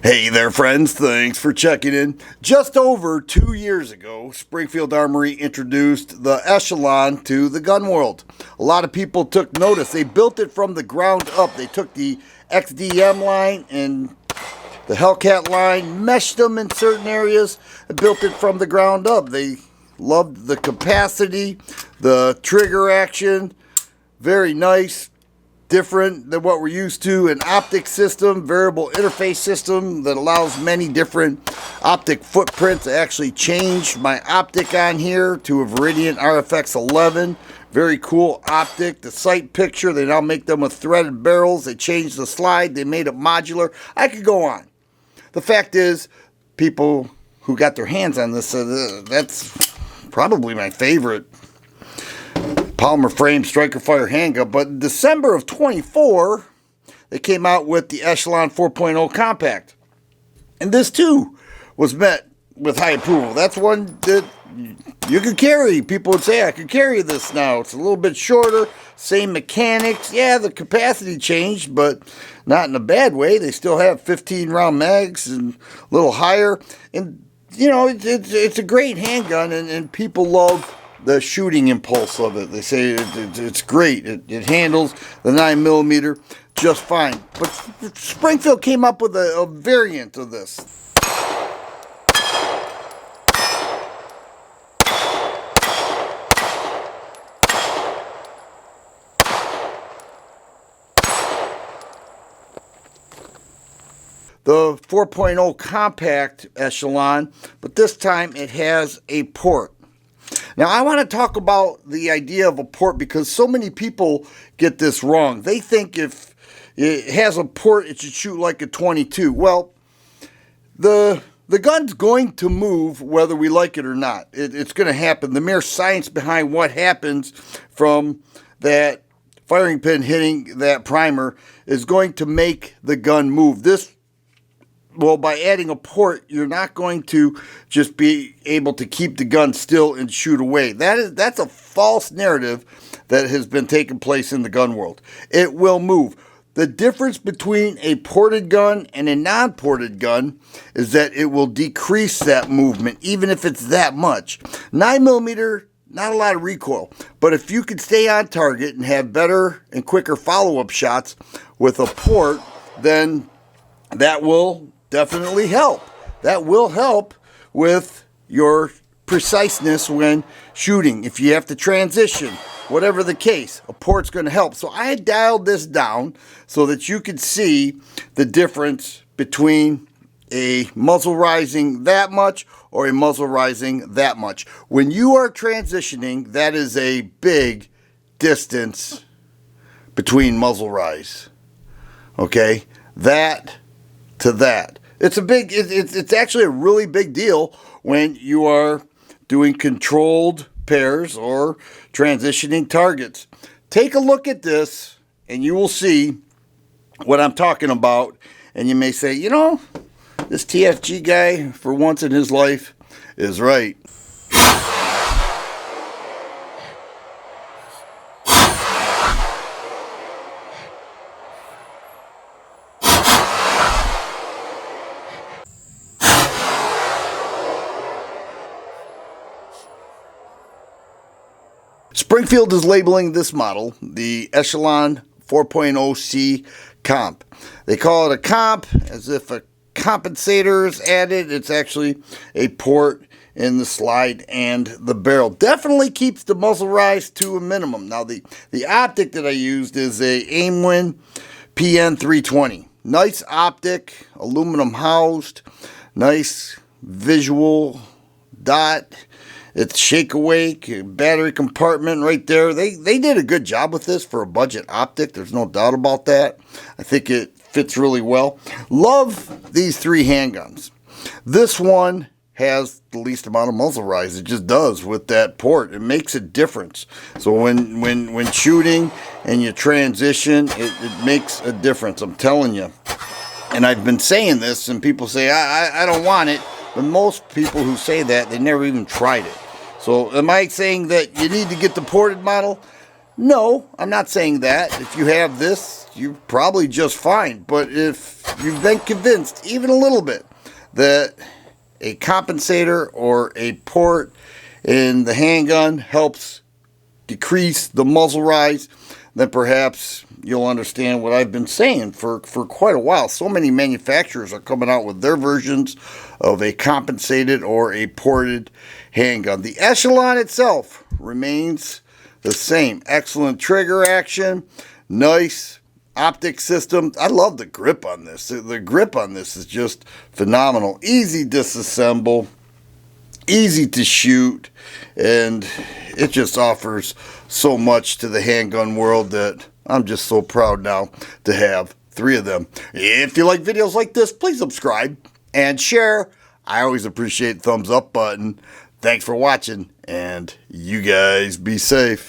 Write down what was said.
Hey there, friends. Thanks for checking in. Just over 2 years ago, Springfield Armory introduced the Echelon to the gun world. A lot of people took notice. They built it from the ground up. They took the XDM line and the Hellcat line, meshed them in certain areas, and built it from the ground up. They loved the capacity, the trigger action. Very nice. Different than what we're used to. An optic system, variable interface system that allows many different optic footprints. I actually changed my optic on here to a Veridian RFX 11. Very cool optic. The sight picture, they now make them with threaded barrels. They changed the slide. They made it modular. I could go on. The fact is, people who got their hands on this, that's probably my favorite polymer frame striker fire handgun. But in December of 24, they came out with the Echelon 4.0 compact, and this too was met with high approval. That's one that you could carry. People would say, I could carry this now. It's a little bit shorter, same mechanics. Yeah, the capacity changed, but not in a bad way. They still have 15 round mags and a little higher, and you know, it's a great handgun, and people love the shooting impulse of it. They say it's great. It handles the 9mm just fine. But Springfield came up with a variant of this. The 4.0 compact Echelon, but this time it has a port. Now, I want to talk about the idea of a port because so many people get this wrong. They think if it has a port, it should shoot like a 22. Well, the gun's going to move whether we like it or not. It's going to happen. The mere science behind what happens from that firing pin hitting that primer is going to make the gun move. Well, by adding a port, you're not going to just be able to keep the gun still and shoot away. That's a false narrative that has been taking place in the gun world. It will move. The difference between a ported gun and a non-ported gun is that it will decrease that movement, even if it's that much. 9mm, not a lot of recoil, but if you could stay on target and have better and quicker follow-up shots with a port, then that will definitely help. That will help with your preciseness when shooting. If you have to transition, whatever the case, a port's going to help. So I dialed this down so that you could see the difference between a muzzle rising that much or a muzzle rising that much. When you are transitioning, that is a big distance between muzzle rise. Okay? That to that. It's actually a really big deal when you are doing controlled pairs or transitioning targets. Take a look at this and you will see what I'm talking about, and you may say, you know, this TFG guy for once in his life is right. Springfield is labeling this model the Echelon 4.0C comp. They call it a comp as if a compensator is added. It's actually a port in the slide and the barrel. Definitely keeps the muzzle rise to a minimum. Now the optic that I used is a Aimwin PN 320. Nice optic, aluminum housed, nice visual dot. It's shake awake, battery compartment right there. They did a good job with this for a budget optic. There's no doubt about that. I think it fits really well. Love these three handguns. This one has the least amount of muzzle rise. It just does with that port. It makes a difference. So when shooting and you transition, it makes a difference. I'm telling you. And I've been saying this, and people say, I don't want it. But most people who say that, they never even tried it. So am I saying that you need to get the ported model? No, I'm not saying that. If you have this, you're probably just fine. But if you've been convinced even a little bit that a compensator or a port in the handgun helps decrease the muzzle rise, then perhaps you'll understand what I've been saying for quite a while. So many manufacturers are coming out with their versions of a compensated or a ported handgun. The Echelon itself remains the same. Excellent trigger action, nice optic system. I love the grip on this. The grip on this is just phenomenal. Easy disassemble, easy to shoot, and it just offers so much to the handgun world that I'm just so proud now to have 3 of them. If you like videos like this, please subscribe and share. I always appreciate the thumbs up button. Thanks for watching, and you guys be safe.